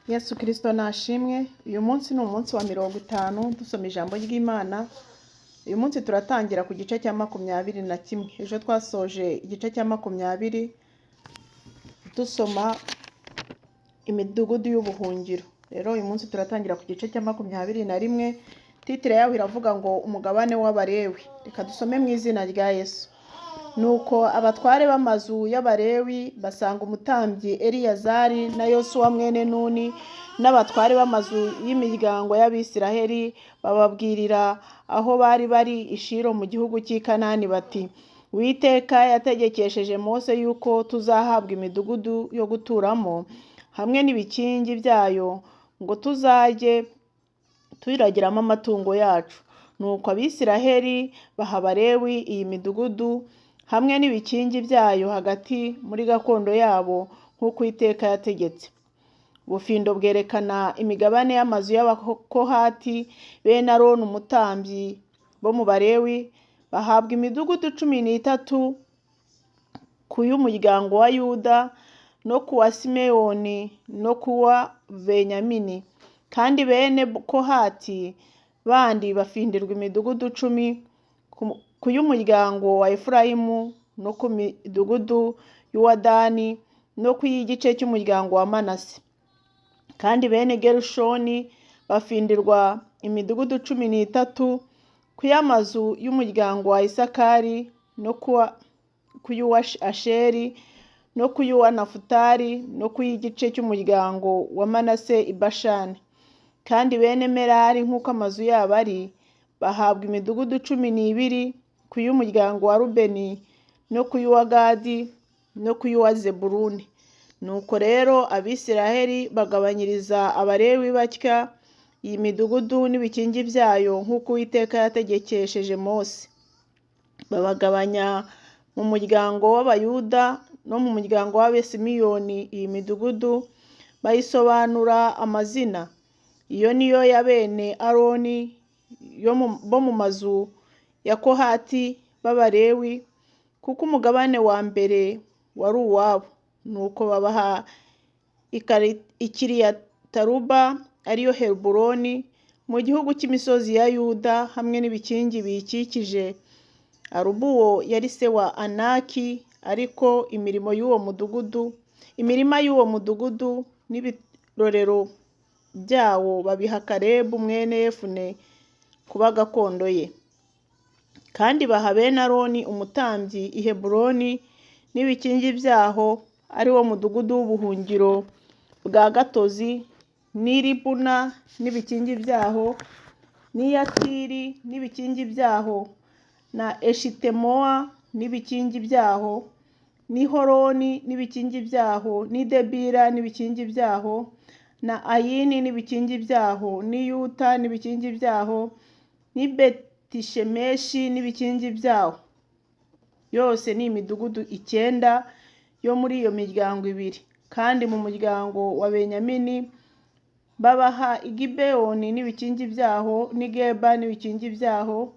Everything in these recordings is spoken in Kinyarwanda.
Yesu Kristo nashimwe. Uyu munsi ni umunsi wa 50 dusoma ijambo ry'Imana. Uyu munsi turatangira ku gice cya 21. Ejo twasoje igice cya 20 dusoma imidugudu y'ubuhungiro. Rero uyu munsi turatangira ku gice cya 21. Titire yaho iravuga ngo umugabane w'Abalewi. Reka dusome mu izina rya Yesu. Nuko abatware b'amazu y'Abalewi basanga umutambyi Eliyazari na Yosuwa mwene Nuni n'abatware b'amazu y'imiryango y'Abisiraheli, bababwirira aho bari bari i Shilo mu gihugu cy'i Kanani bati, Uwiteka yategekesheje Mose yuko tuzahabwa imidugudu yo guturamo hamwe n'ibikingi byayo, ngo tuzajye tuyiragiramo amatungo yacu. Nuko Abisiraheli baha Abalewi iyi midugudu hamwe n'ibikingi byayo hagati muri gakondo yabo nk'uko Uwiteka yategetse. Ubufindo bwerekana imigabane y'amazu y'Abakohati bene Aroni umutambyi bo mu Balewi, bahabwa imidugudu 13 ku y'umuryango wa Yuda no ku wa Simeyoni no ku wa Benyamini, kandi bene Kohati bandi bafindirwa imidugudu 10 ku y'umuryango wa Efurayimu no ku midugudu y'Uwadani no ku y'igice cy'umuryango wa Manase. Kandi bene Gerushoni bafindirwa imidugudu 13 ku y'amazu y'umuryango wa Isakari no ku y'uwa Asheri no ku y'uwa Nafutali no ku y'igice cy'umuryango wa Manase i Bashani. Kandi bene Merari nk'uko amazu yabo ari, bahabwa imidugudu 12 ku y'umuryango wa Rubeni no ku y'uwa Gadi no ku y'uwa Zebuluni. Nuko rero Abisiraheli bagabanyiriza Abalewi batya iyi midugudu n'ibikingi byayo nk'uko Uwiteka yategekesheje Mose. Babagabanya mu muryango w'Abayuda no mu muryango w'Abesimiyoni iyi midugudu, bayisobanura amazina. Iyo niyo ya bene Aroni bo mu mazu ya Kohati b'Abalewi, kuko umugabane wa mbere wari uwabo. Nuko babaha Ikiriyataruba ariyo Heburoni mu gihugu cy'imisozi ya Yuda hamwe n'ibikingi biyikikije. Arubu yari se wa Anaki, ariko imirima y'uwo mudugudu n'ibirorero byawo babiha Kalebu mwene Yefune kuba gakondo ye. Kandi baha bene Aroni umutambyi i Heburoni n'ibikingi byaho, ari wo mudugudu w'ubuhungiro bwa gatozi, n'i Libuna n'ibikingi byaho, n'i Yatiri n'ibikingi byaho, na Eshitemoa n'ibikingi byaho, n'i Horoni n'ibikingi byaho, n'i Debira n'ibikingi byaho, na Ayini n'ibikingi byaho, n'i Yuta n'ibikingi byaho, n'i Betishemeshi n'ibikingi byaho. Yose ni imidugudu 9 yo muri iyo miryango 2. Kandi mu muryango wa Benyamini babaha Igibeyoni n'ibikingi byaho, n'i Geba n'ibikingi byaho,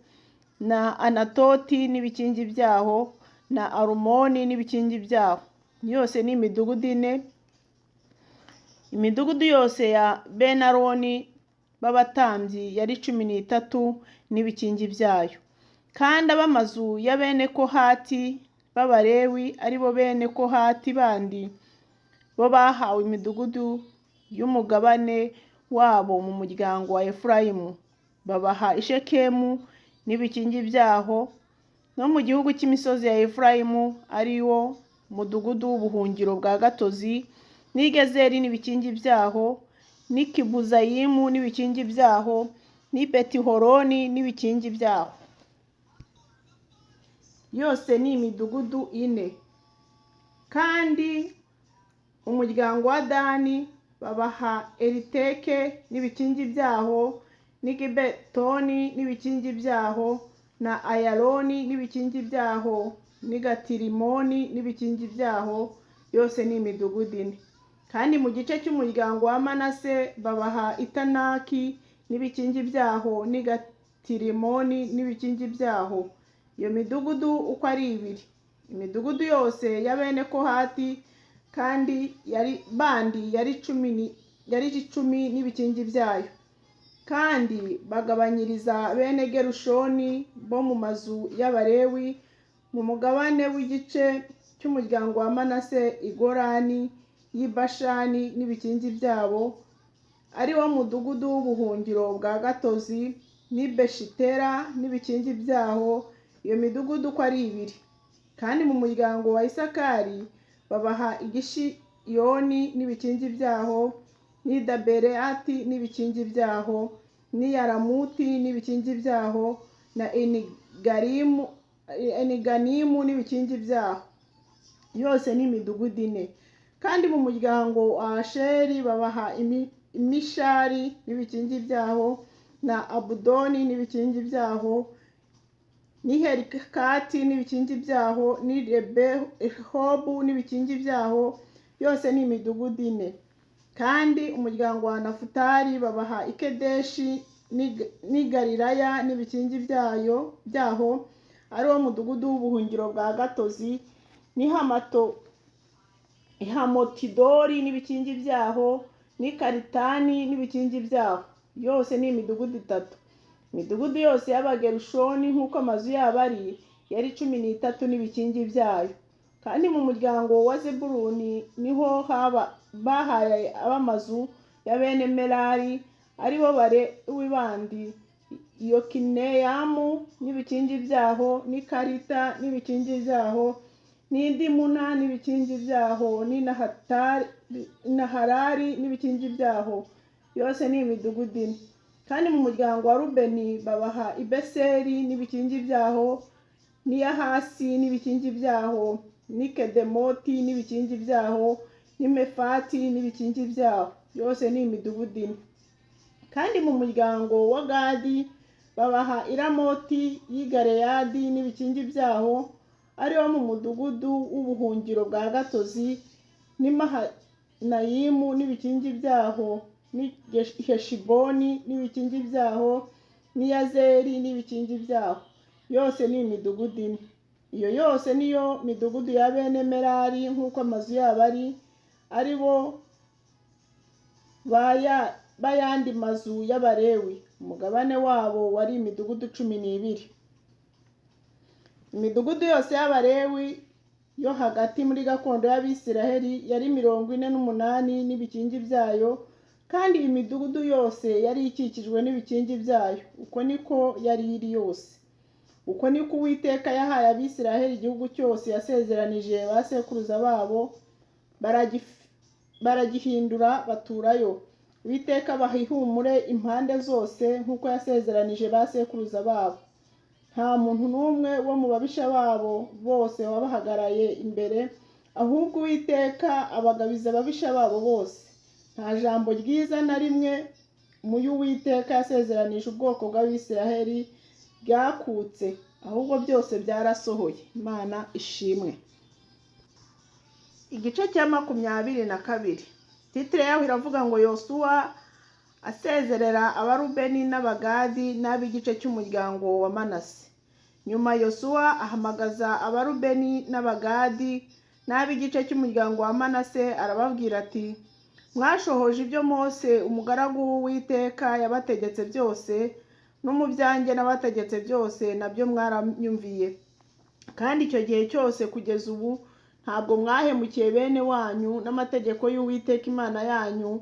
na Anatoti n'ibikingi byaho, na Arumoni n'ibikingi byaho. Yose ni imidugudu 4. Imidugudu yose ya bene Aroni b'abatambyi yari 13 n'ibikingi byayo. Kandi ab'amazu ya bene Kohati b'Abalewi, ari bo bene Kohati bandi, bo bahawe imidugudu y'umugabane wabo mu muryango wa Efurayimu. Babaha Ishekemu n'ibikingi byaho no mu gihugu cy'imisozi ya Efurayimu, ari wo mudugudu w'ubuhungiro bwa gatozi, n'i Gezeri n'ibikingi byaho, n'i Kibuzayimu n'ibikingi byaho, n'i Betihoroni n'ibikingi byaho. Yose ni imidugudu 4. Kandi umuryango wa Dani babaha Eliteke n'ibikingi byaho, n'i Gibetoni n'ibikingi byaho, na Ayaloni n'ibikingi byaho, n'i Gatirimoni n'ibikingi byaho. Yose ni imidugudu 4. Kandi mu gice cy'umuryango wa Manase babaha Itanaki n'ibikingi byaho, n'i Gatirimoni n'ibikingi byaho. Iyo midugudu uko ari 2. Imidugudu yose ya bene Kohati kandi yari 10 yari 10 n'ibikingi byayo. Kandi bagabanyiriza bene Gerushoni bo mu mazu y'Abalewi mu mugabane w'igice cy'umuryango wa Manase igorani y'Ibashani n'ibikingi byabo, ari wo mudugudu w'ubuhungiro bwa gatozi n'i Beshitera n'ibikingi byaho, iyo midugudu uko ari 2. Kandi mu muryango wa Isakari babaha Igishiyoni n'ibikingi byaho, n'i Daberati n'ibikingi byaho, n'i Yaramuti n'ibikingi byaho, na Eniganimu n'ibikingi byaho, yose ni imidugudu 4. Kandi mu muryango wa Asheri babaha Imishari n'ibikingi byaho, na Abudoni n'ibikingi byaho, n'i Helikati n'ibikingi byaho, n'i Rehobu n'ibikingi byaho, yose ni imidugudu 4. Kandi umuryango wa Nafutali babaha Ikedeshi n'i Galilaya n'ibikingi byaho, ari wo mudugudu w'ubuhungiro bwa gatozi, n'i Hamotidori n'ibikingi byaho, n'i Karitani n'ibikingi byaho, yose ni imidugudu 3. Imidugudu yose y'Abagerushoni nk'uko amazu yabo ari yari 13 n'ibikingi byayo. Kandi mu muryango wa Zebuluni niho bahaye ab'amazu ya bene Merari, ari bo Balewi bandi, Yokineyamu n'ibikingi byaho, n'i Karita n'ibikingi byaho, n'i Dimuna n'ibikingi byaho, n'i Naharari n'ibikingi byaho, yose ni imidugudu 4. Kandi mu muryango wa Rubeni babaha Ibeseri n'ibikingi byaho, n'i Yahasi n'ibikingi byaho, n'i Kedemoti n'ibikingi byaho, n'i Mefati n'ibikingi byaho, yose ni imidugudu 4. Kandi mu muryango wa Gadi babaha Iramoti y'i Galeyadi n'ibikingi byaho, ari wo mu mudugudu w'ubuhungiro bwa gatozi, n'i Mahanayimu n'ibikingi byaho, n'i Heshiboni n'ibikingi byaho, n'i Yazeri n'ibikingi byaho, yose ni imidugudu 4. Iyo yose niyo midugudu ya bene Merari nk'uko amazu yabo ari bo bayandi mazu y'Abalewi. Umugabane wabo wari imidugudu 12. Imidugudu yose y'Abalewi yo hagati muri gakondo y'Abisiraheli yari 48 n'ibikingi byayo, kandi imidugudu yose yari ikikijwe n'ibikingi byayo. Uko niko yari iri yose. Uko niko Uwiteka yahaye Abisiraheli igihugu cyose yasezeranije ba sekuruza babo, baragihindura baturayo. Uwiteka abaha ihumure impande zose nk'uko yasezeranije ba sekuruza babo. Nta muntu n'umwe wo mu babisha babo bose wabahagaraye imbere, ahubwo Uwiteka abagabiza ababisha babo bose. Nta jambo ryiza na rimwe mu y'Uwiteka yasezeranije ubwoko bw'Abisiraheli ryakutse, ahubwo byose byarasohoye. Imana ishimwe. Igice cya 22. Titire yaho iravuga ngo Yosuwa asezerera Abarubeni n'Abagadi n'ab'igice cy'umuryango wa Manase. Nyuma Yosuwa ahamagaza Abarubeni n'Abagadi n'ab'igice cy'umuryango wa Manase, arababwira ati: mwashohoje ibyo Mose umugaragu w'Uwiteka yabategetse byose, no mu byanjye n'abategetse byose nabyo mwaranyumviye. Kandi icyo gihe cyose kugeza ubu ntabwo mwahemukiye bene wanyu, n'amategeko y'Uwiteka Imana yanyu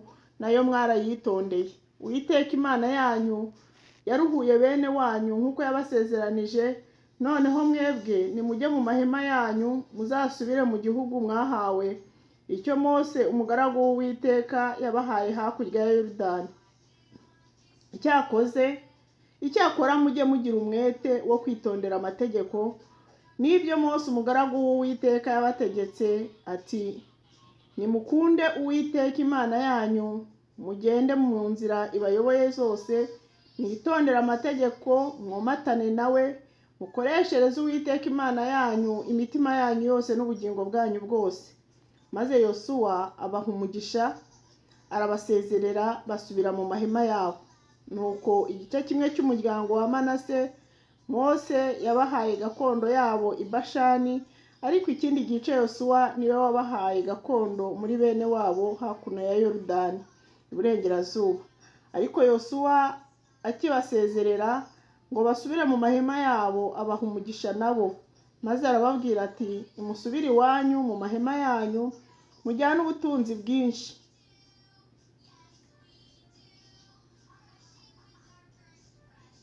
nayo mwarayitondeye. Uwiteka Imana yanyu yaruhuye bene wanyu nk'uko yabasezeranije. Noneho mwebwe nimujye mu mahema yanyu, muzasubire mu gihugu mwahawe, icyo Mose umugaragu w'Uwiteka yabahaye hakurya ya Yorodani. Icyakora mujye mugira umwete wo kwitondera amategeko n'ibyo Mose umugaragu w'Uwiteka yabategetse, ati: nimukunde Uwiteka Imana yanyu, mugende mu nzira ibayoboye zose, mwitondere amategeko, mwomatane nawe, mukoreshereze Uwiteka Imana yanyu imitima yanyu yose n'ubugingo bwanyu bwose. Maze Yosuwa abaha umugisha, arabasezerera, basubira mu mahema yabo. Nuko igice kimwe cy'umuryango wa Manase Mose yabahaye gakondo yabo i Bashani, ariko ikindi gice Yosuwa niwe wabahaye gakondo muri bene wabo hakuno ya Yorodani. iburengerazuba. Ariko Yosuwa akibasezerera ngo basubire mu mahema yabo, abaha umugisha nabo, maze arababwira ati nimusubire iwanyu mu mahema yanyu mujyane ubutunzi bwinshi.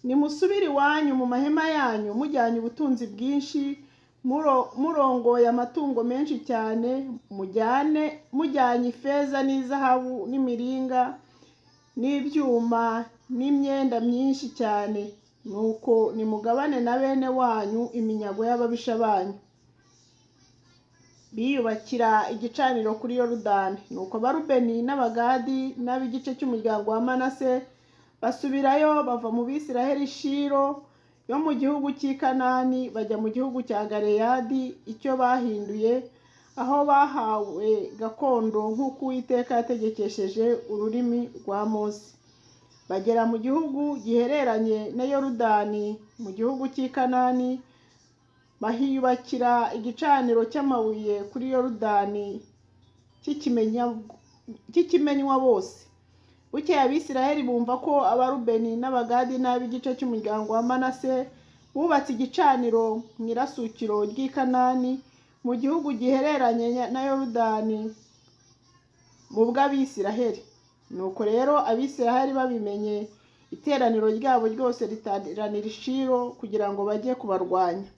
Nimusubire iwanyu mu mahema yanyu mujyanye ubutunzi bwinshi, murongoye amatungo menshi cyane, mujyanye ifeza n'izahabu n'imiringa n'ibyuma n'imyenda myinshi cyane. Nuko nimugabane na bene wanyu iminyago y'ababisha banyu. Biyubakira igicaniro kuri Yorodani. Nuko Abarubeni n'Abagadi n'ab'igice cy'umuryango wa Manase basubirayo, bava mu Bisiraheli Shilo yo mu gihugu cy'i Kanani bajya mu gihugu cya Galeyadi, icyo bahinduye aho bahawe gakondo nk'uko Uwiteka yategekesheje ururimi rwa Mose. Bagera mu gihugu gihereranye na Yorodani mu gihugu cy'i Kanani, bahiyubakira igicaniro cy'amabuye kuri Yorodani cy'ikimenywa bose. Bukeye Abisiraheli bumva ko Abarubeni n'Abagadi n'ab'igice cy'umuryango wa Manase bubatse igicaniro mu irasukiro ry'i Kanani mu gihugu gihereranye na Yorodani mu bw'Abisiraheli. Nuko rero Abisiraheli babimenye, iteraniro ryabo ryose riteranira i Shilo kugira ngo bajye kubarwanya.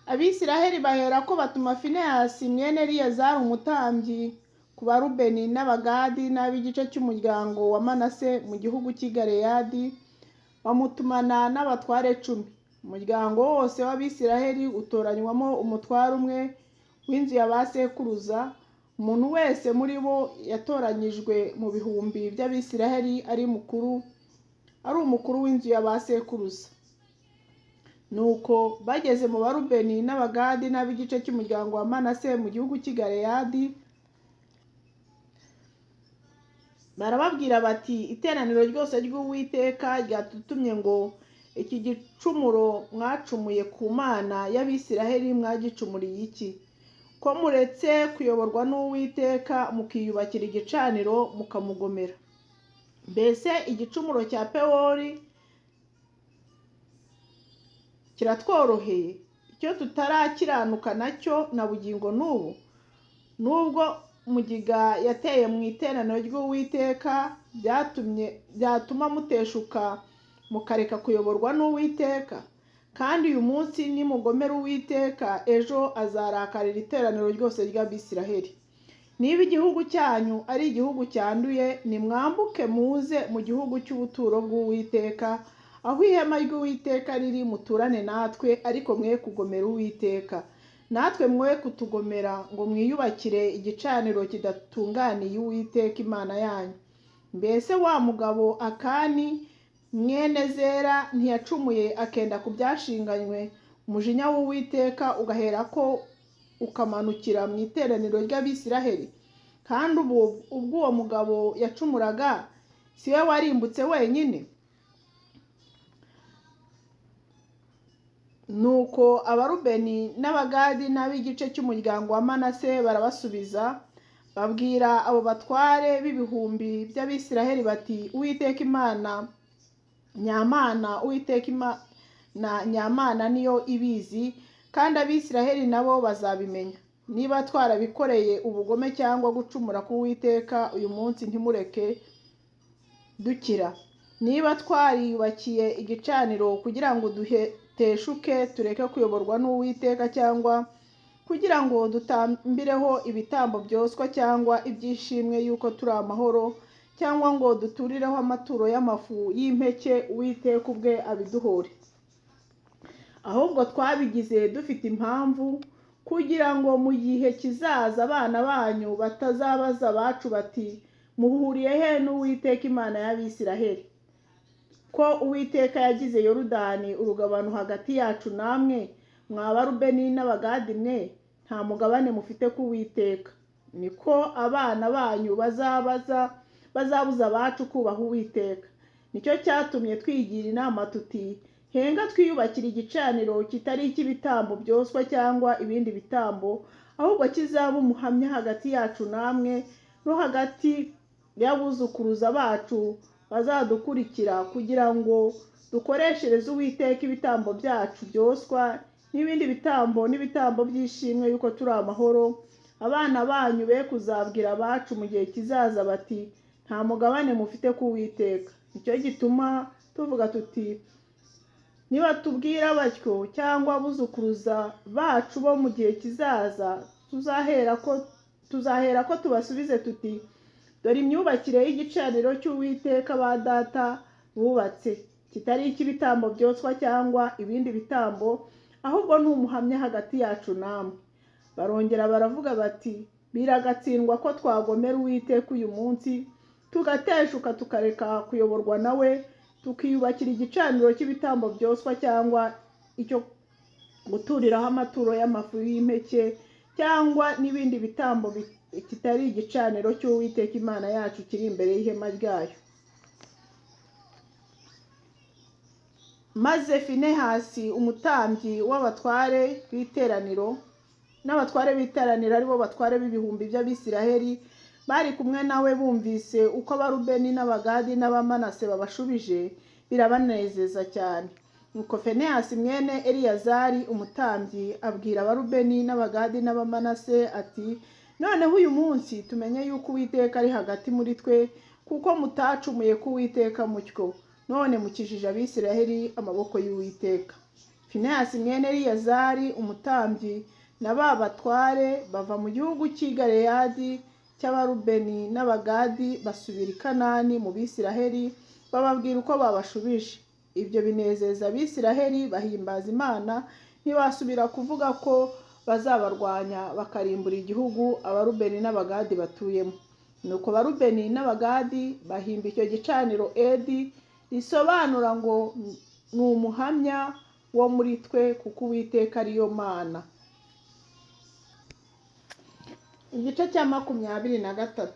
Abisiraheli baherako batuma Finehasi mwene Eleyazari umutambyi ku Barubeni n'Abagadi n'ab'igice cy'umuryango wa Manase mu gihugu cy'i Galeyadi, bamutumana n'abatware 10. Umuryango wose w'Abisiraheli utoranywamo umutware umwe w'inzu ya ba sekuruza. Umuntu wese muri bo yatoranyijwe mu bihumbi by'Abisiraheli ari umukuru w'inzu ya ba sekuruza. Nuko bageze mu Barubeni n'Abagadi n'ab'igice cy'umuryango wa Manase mu gihugu cy'i Galeyadi, barababwira bati iteraniro ryose ry'Uwiteka ryatutumye ngo iki gicumuro mwacumuye ku Mana y'Abisiraheli mwagicumuriye iki? Ko muretse kuyoborwa n'Uwiteka mukiyubakira igicaniro mukamugomera. Mbese igicumuro cya Pewori kiratworoheye, icyo tutarakiranuka nacyo na bugingo n'ubu? Nubwo mugiga yateye mu iteraniro ry'Uwiteka byatuma muteshuka mukareka kuyoborwa n'Uwiteka? Kandi uyu munsi nimugomera Uwiteka, ejo azarakarira iteraniro ryose ry'Abisiraheli. Niba igihugu cyanyu ari igihugu cyanduye, nimwambuke muze mu gihugu cy'ubuturo bw'Uwiteka, aho ihema ry'Uwiteka riri, muturane natwe, ariko mwe kugomera Uwiteka. Natwe mwe kutugomera ngo mwiyubakire igicaniro kidatunganiye Uwiteka Imana yanyu. Mbese wa mugabo Akani mwene Zera ntiyacumuye akenda ku byashinganywe, umujinya w'Uwiteka ugaherako ukamanukira mu iteraniro ry'Abisiraheli? Kandi ubwo uwo mugabo yacumuraga, si we warimbutse wenyine? Nuko Abarubeni n'Abagadi n'ab'igice cy'umuryango wa Manase barabasubiza, babwira abo batware b'ibihumbi by'Abisiraheli bati Uwiteka Imana nyamana, Uwiteka Imana nyamana niyo ibizi, kandi Abisiraheli nabo bazabimenya. Niba twarabikoreye ubugome cyangwa gucumura ku Uwiteka uyu munsi, ntimureke dukira. Niba twariyubakiye igicaniro kugira ngo teshuke tureke kuyoborwa n'Uwiteka, cyangwa kugira ngo dutambireho ibitambo byoswa cyangwa ibyishimwe yuko turi amahoro, cyangwa ngo duturireho amaturo y'amafu y'impeke, Uwiteka ubwe abiduhore. Ahubwo twabigize dufite impamvu, kugira ngo mu gihe kizaza abana banyu batazabaza abacu bati muhuriye he n'Uwiteka Imana y'Abisiraheli? Ko Uwiteka yagize Yorodani urugabano hagati yacu namwe, mwa Barubeni n'Abagadi mwe nta mugabane mufite ku Uwiteka. Niko abana banyu bazabuza abacu kubaha Uwiteka. Nicyo cyatumye twigira inama tuti henga twiyubakira igicaniro kitari icy'ibitambo byoswa cyangwa ibindi bitambo, ahubwo kizaba umuhamya hagati yacu namwe no hagati y'abuzukuruza bacu bazadukurikira, kugira ngo dukoreshereze Uwiteka ibitambo byacu byoswa n'ibindi bitambo n'ibitambo by'ishimwe yuko turi amahoro. Abana banyu be kuzabwira abacu mu gihe kizaza bati, nta mugabane mufite ku Uwiteka. Nicyo gituma tuvuga tuti, niba tubwira batyo cyangwa abuzukuruza bacu bo mu gihe kizaza, tuzahera ko tubasubize tuti, dore imyubakire y'igicaniro cy'Uwiteka ba data bubatse kitari icy'ibitambo byoswa cyangwa ibindi bitambo, ahubwo ni umuhamya hagati yacu namwe. Barongera baravuga bati, biragatsindwa ko twagomera Uwiteka uyu munsi, tugateshuka tukareka kuyoborwa nawe, tukiyubakira igicaniro cy'ibitambo byoswa cyangwa icyo guturiraho amaturo y'amafu y'impeke cyangwa n'ibindi bitambo kitari igicaniro cy'Uwiteka Imana yacu kiri imbere y'ihema ryayo. Maze Finehasi umutambyi w'abatware b'iteraniro n'abatware b'iteraniro aribo batware b'ibihumbi by'Abisiraheli bari kumwe nawe bumvise uko Abarubeni n'Abagadi n'Abamanase babashubije, birabanezeza cyane. Nuko Finehasi mwene Eliyazari umutambyi abwira Abarubeni n'Abagadi n'Abamanase ati, noneho uyu munsi tumenye yuko Uwiteka ari hagati muri twe, kuko mutacumuye ku Uwiteka mutyo, none mukijije Abisiraheli amaboko y'Uwiteka. Finehasi mwene Eliyazari umutambyi na ba batware bava mu gihugu cy'i Galeyadi cy'Abarubeni n'Abagadi basubira i Kanani mu Bisiraheli, bababwira uko babashubije. Ibyo binezeza Abisiraheli, bahimbaza Imana, ntibasubira kuvuga ko bazabarwanya bakarimbura igihugu Abarubeni n'Abagadi batuyemo. Nuko Abarubeni n'Abagadi bahimba icyo gicaniro Edi, risobanura ngo ni umuhamya wo muri twe, kuko Uwiteka ariyo Mana. Igice cya 23.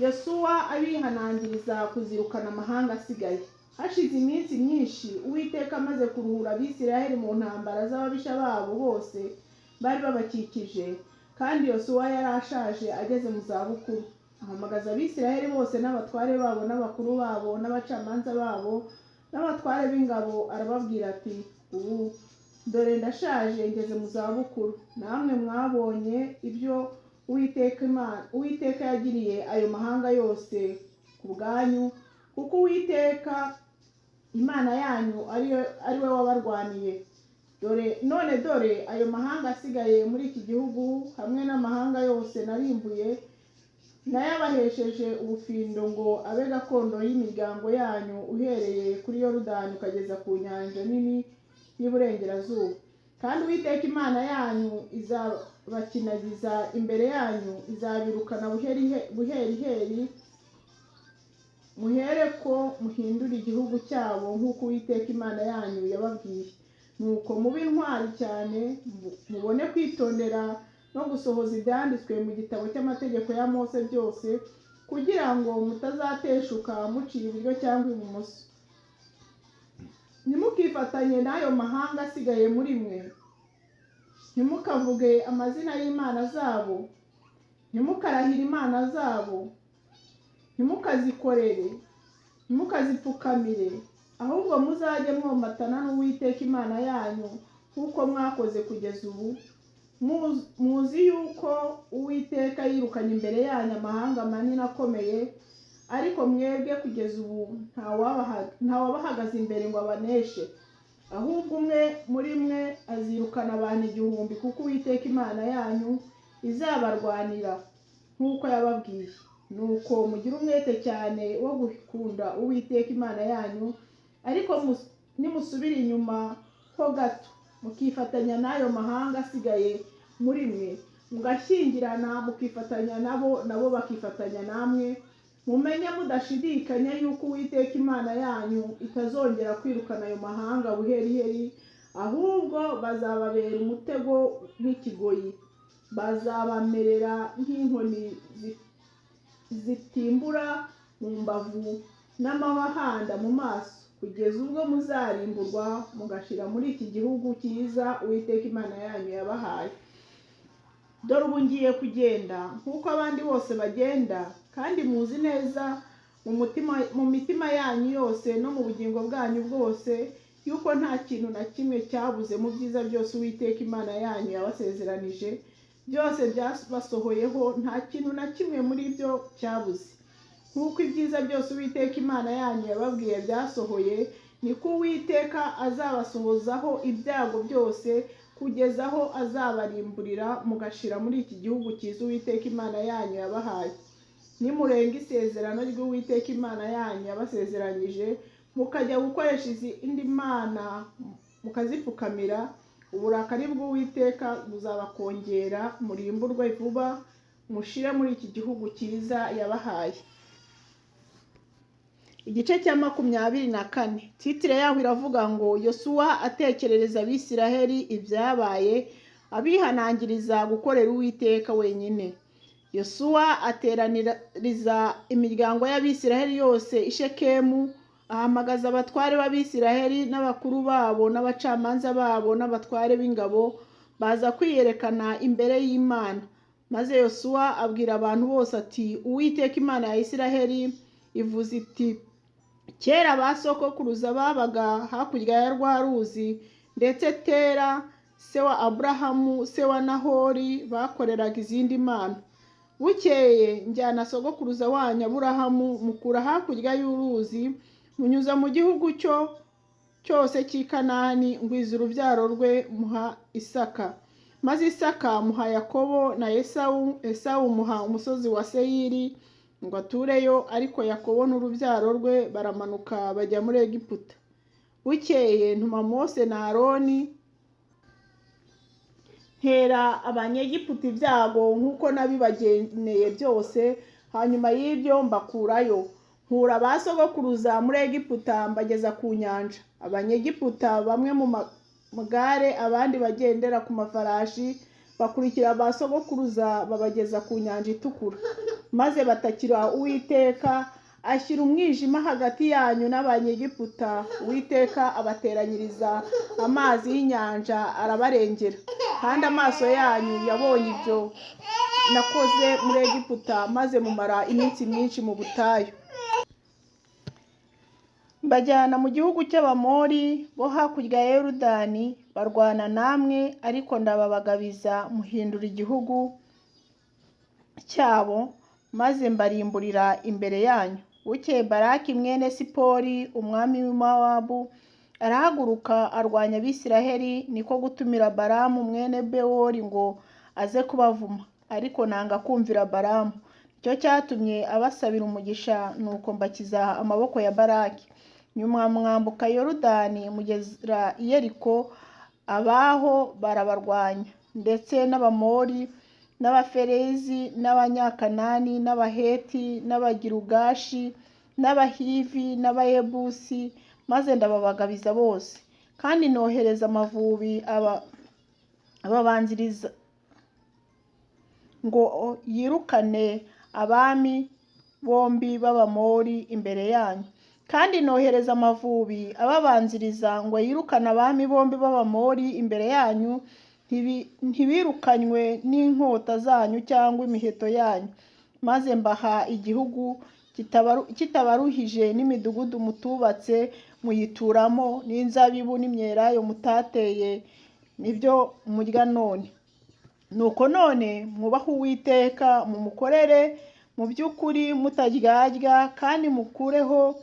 Yosuwa abihanangiriza kuzirukana amahanga asigaye. Hashize iminsi myinshi Uwiteka amaze kuruhura Abisiraheli mu ntambara z'ababisha babo bose bari babakikije, kandi Yosuwa yari ashaje ageze mu zabukuru. Ahamagaza Abisiraheli bose n'abatware babo n'abakuru babo n'abacamanza babo n'abatware b'ingabo, arababwira ati, ubu dore ndashaje ngeze mu zabukuru, namwe mwabonye ibyo Uwiteka yagiriye ayo mahanga yose ku bwanyu, kuko Uwiteka Imana yanyu ari we wabarwaniye. Dore ayo mahanga asigaye muri iki gihugu hamwe n'amahanga yose narimbuye, nayabahesheje ubufindo ngo abe gakondo y'imiryango yanyu, uhereye kuri Yorodani ukageza ku nyanja nini y'Iburengerazuba. Kandi Uwiteka Imana yanyu izabakinagiza imbere yanyu, izabirukana buheriheri, muhere ko muhindura igihugu cyabo nk'uko Uwiteka Imana yanyu yababwiye. Nuko mube intwari cyane, mubone kwitondera no gusohoza ibyanditswe mu gitabo cy'amategeko ya Mose byose, kugira ngo mutazateshuka muciye iburyo cyangwa ibumoso. Ntimukifatanye n'ayo mahanga asigaye muri mwe, ntimukavuge amazina y'imana zabo, ntimukarahire imana zabo, ntimukazikorere, ntimukazipfukamire, ahubwo muzajye mwomatana n'Uwiteka Imana yanyu nk'uko mwakoze kugeza ubu. Muzi yuko Uwiteka yirukanye imbere yanyu amahanga manini akomeye, ariko mwebwe kugeza ubu ntawabahagaze imbere ngo abaneshe. Ahubwo umwe muri mwe azirukana abantu 1000, kuko Uwiteka Imana yanyu izabarwanira nk'uko yababwiye. Nuko mugire umwete cyane wo gukunda Uwiteka Imana yanyu, ariko nimusubira inyuma ho gato mukifatanya n'ayo mahanga asigaye muri mwe, mugashyingirana mukifatanya nabo bakifatanya namwe, mumenye mudashidikanya yuko Uwiteka Imana yanyu itazongera kwirukana ayo mahanga buheriheri, ahubwo bazababera umutego nk'ikigoyi, bazabamerera nk'inkoni zitimbura mu mbavu n'amahwa ahanda mu maso. kugeza ubwo muzarimburwa mugashira muri iki gihugu cyiza Uwiteka Imana yanyu yabahaye. Dore ubu ngiye kugenda nk'uko abandi bose bagenda, kandi muzi neza mu mitima yanyu yose no mu bugingo bwanyu bwose yuko nta kintu na kimwe cyabuze mu byiza byose Uwiteka Imana yanyu yabasezeranije. Byose byabasohoyeho, nta kintu na kimwe muri byo cyabuze. Nk'uko ibyiza byose Uwiteka Imana yanyu yababwiye byasohoye, niko Uwiteka azabasohozaho ibyago byose kugeza aho azabarimburira mugashira muri iki gihugu cyiza Uwiteka Imana yanyu yabahaye. Nimurenga isezerano ry'Uwiteka Imana yanyu yabasezeranyije mukajya gukoresha izindi mana mukazipfukamira, uburakari bw'Uwiteka buzabakongera murimburwe vuba mushire muri iki gihugu cyiza yabahaye. Igice cya 24. Titire yaho iravuga ngo Yosuwa atekerereza Abisiraheli ibyabaye, abihanangiriza gukorera Uwiteka wenyine. Yosuwa ateraniriza imiryango y'Abisiraheli yose i Shekemu, ahamagaza abatware b'Abisiraheli n'abakuru babo n'abacamanza babo n'abatware b'ingabo, baza kwiyerekana imbere y'Imana. Maze Yosuwa abwira abantu bose ati, Uwiteka Imana ya Isiraheli ivuze iti, kera ba sokokuruza babaga hakurya ya rwa ruzi, ndetse Tera se wa Aburahamu se wa Nahori bakoreraga izindi mana. Bukeye njyana sogokuruza wanyu Aburahamu mukura hakurya y'uruzi, munyuza mu gihugu cyose cy'i Kanani, ngwiza urubyaro rwe muha Isaka. Maze Isaka muha Yakobo na Esawu muha umusozi wa Seyiri ngo atureyo, ariko Yakobo n'urubyaro rwe baramanuka bajya muri Egiputa. Bukeye ntuma Mose na Aroni ntera abanyegiputa ibyago nk'uko nabibageneye byose. Hanyuma y'ibyo mbakurayo, nkura ba sogokuruza muri Egiputa mbageza ku nyanja. Abanyegiputa bamwe mu magare, abandi bagendera ku mafarashi, bakurikira ba sogokuruza babageza ku nyanja itukura. Maze batakira Uwiteka, ashyira umwijima hagati yanyu n'Abanyegiputa. Uwiteka abateranyiriza amazi y'inyanja arabarengera, kandi amaso yanyu yabonye ibyo nakoze muri Egiputa, maze mumara iminsi myinshi mu butayu. Mbajyana mu gihugu cy'Abamori bo hakurya ya Yorodani, barwana namwe, ariko ndababagabiza muhindura igihugu cyabo, maze mbarimburira imbere yanyu. Bukeye Baraki mwene Sipori umwami w'Imowabu arahaguruka arwanya Abisiraheli, niko gutumira Balamu mwene Bewori ngo aze kubavuma, ariko nanga kumvira Balamu. Icyo cyatumye abasabira umugisha, nuko mbakiza amaboko ya Baraki. Nyuma mwambuka Yorodani mugera i Yeriko, abaho barabarwanya, ndetse n'Abamori n'Abaferezi n'Abanyakanani n'Abaheti n'Abagirugashi n'Abahivi n'Abayebusi, maze ndababagabiza bose. Kandi nohereza amavubi ababanziriza ngo yirukane abami bombi b'Abamori imbere yanyu. Kandi nohereza amavubi ababanziriza ngo yirukane abami bombi b'Abamori imbere yanyu, ntibirukanywe n'inkota zanyu cyangwa imiheto yanyu. Maze mbaha igihugu kitabaruhije, n'imidugudu mutubatse muyituramo, n'inzabibu n'imyelayo mutateye, nibyo murya none. Nuko none mwubahe Uwiteka, mumukorere mu by'ukuri mutaryarya, kandi mukureho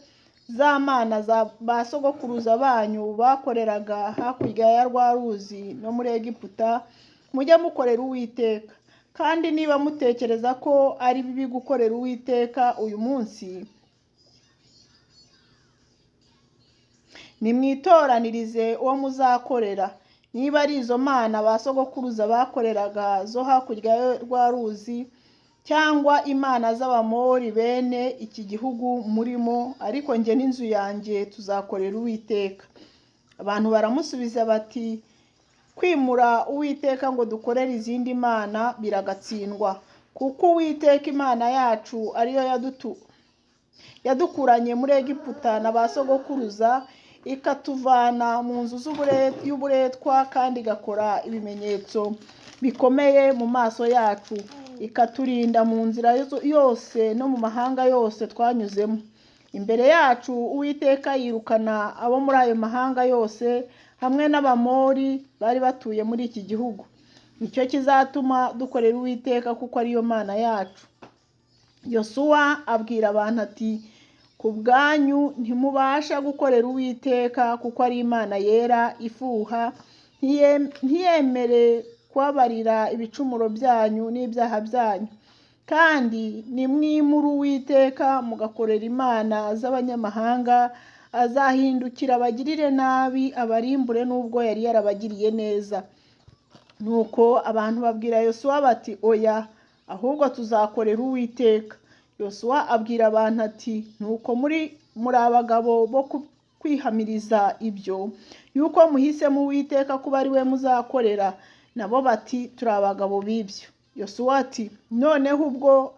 za mana za ba sogokuruza banyu bakoreraga hakurya ya rwa ruzi no muri Egiputa, mujya mukorera Uwiteka. Kandi niba mutekereza ko ari bibi gukorera Uwiteka uyu munsi, nimwitoranirize uwo muzakorera. Niba ari izo mana ba sogokuruza bakoreraga zo hakurya ya rwa ruzi, cyangwa imana z'Abamori bene iki gihugu murimo, ariko njye n'inzu yanjye tuzakorera Uwiteka. Abantu baramusubiza bati, kwimura Uwiteka ngo dukorere izindi mana biragatsindwa, kuko Uwiteka Imana yacu ariyo yadukuranye muri Egiputa na ba sogokuruza, ikatuvana mu nzu y'uburetwa, kandi igakora ibimenyetso bikomeye mu maso yacu, ikaturinda mu nzira yose no mu mahanga yose twanyuzemo. Imbere yacu Uwiteka yirukana abo muri ayo mahanga yose, hamwe n'Abamori bari batuye muri iki gihugu. Nicyo kizatuma dukorera Uwiteka, kuko ariyo Mana yacu. Yosuwa abwira abantu ati, ku bwanyu ntimubasha gukorera Uwiteka, kuko ari Imana yera ifuha, ntiyemere kubabarira ibicumuro byanyu n'ibyaha byanyu. Kandi nimwimure Uwiteka mugakorera imana z'abanyamahanga, azahindukira abagirire nabi, abarimbure n'ubwo yari yarabagiriye neza. Nuko abantu babwira Yosuwa bati, oya, ahubwo tuzakorera Uwiteka. Yosuwa abwira abantu ati, nuko muri abagabo bo kwihamiriza ibyo, yuko muhisemo Uwiteka kuba ari we muzakorera. Nabo bati, turi abagabo b'ibyo. Yosuwa ati, noneho ubwo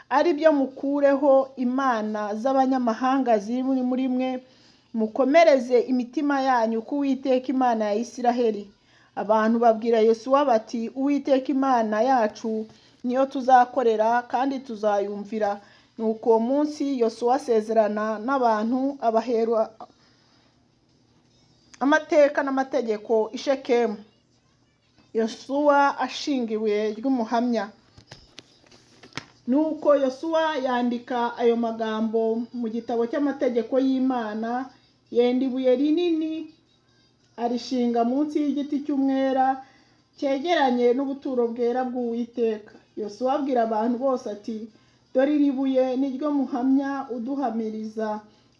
ari byo mukureho imana z'abanyamahanga ziri muri mwe, mukomereze imitima yanyu ku Uwiteka Imana ya Isiraheli. Abantu babwira Yosuwa bati, Uwiteka Imana yacu niyo tuzakorera, kandi tuzayumvira. Nuko uwo munsi Yosuwa asezerana n'abantu, abahera amateka n'amategeko i Shekemu. Yosuwa ashinga ibuye ry'umuhamya. Nuko Yosuwa yandika ayo magambo mu gitabo cy'amategeko y'Imana, yenda ibuye rinini arishinga munsi y'igiti cy'umwera cyegeranye n'ubuturo bwera bw'Uwiteka. Yosuwa abwira abantu bose ati, dore iri buye ni ryo muhamya uduhamiriza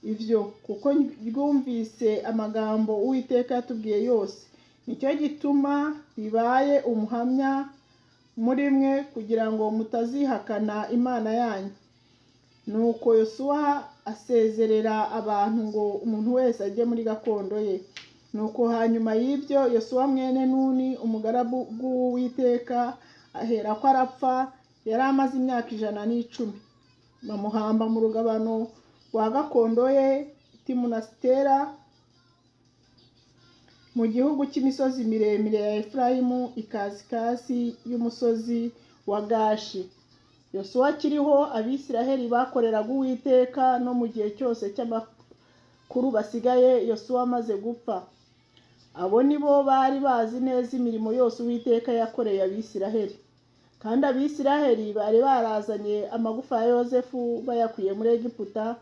ibyo, kuko ryumvise amagambo Uwiteka yatubwiye yose. Nicyo gituma bibaye umuhamya muri mwe, kugira ngo mutazihakana Imana yanyu. Nuko Yosuwa asezerera abantu ngo umuntu wese ajye muri gakondo ye. Nuko hanyuma y'ibyo Yosuwa mwene Nuni, umugaragu w'Uwiteka, ahera ko arapfa, yari amaze imyaka 110. Bamuhamba mu rugabano rwa gakondo ye Timunasitera, mu gihugu cy'imisozi miremire ya Efurayimu, ikasikazi y'umusozi wa Gashi. Yosuwa akiriho, Abisiraheli bakoreraga Uwiteka, no mu gihe cyose cy'amakuru basigaye Yosuwa amaze gupfa. Abo ni bo bari bazi neza imirimo yose Uwiteka yakoreye Abisiraheli. Kandi Abisiraheli bari barazanye amagufa ya Yozefu bayakuye muri Egiputa,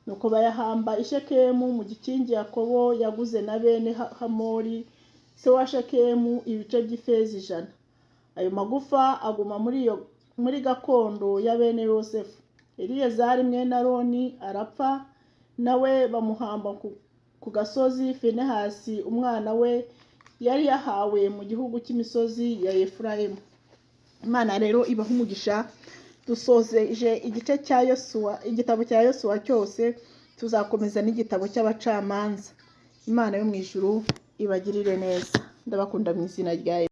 nuko bayahamba i Shekemu mu gikingi Yakobo yaguze na bene Hamori se wa Shekemu ibice by'ifeza 100. Ayo magufa aguma muri gakondo ya bene Yosefu. Eliyezari mwene Aroni arapfa, nawe bamuhamba ku gasozi Finehasi umwana we yari yahawe mu gihugu cy'imisozi ya Efurayimu. Imana rero ibaha umugisha. Dusozeje igice cya Yosuwa, igitabo cya Yosuwa cyose. Tuzakomeza n'igitabo cy'abacamanza. Imana yo mu ijuru ibagirire neza. Ndabakunda mu izina rya Yesu.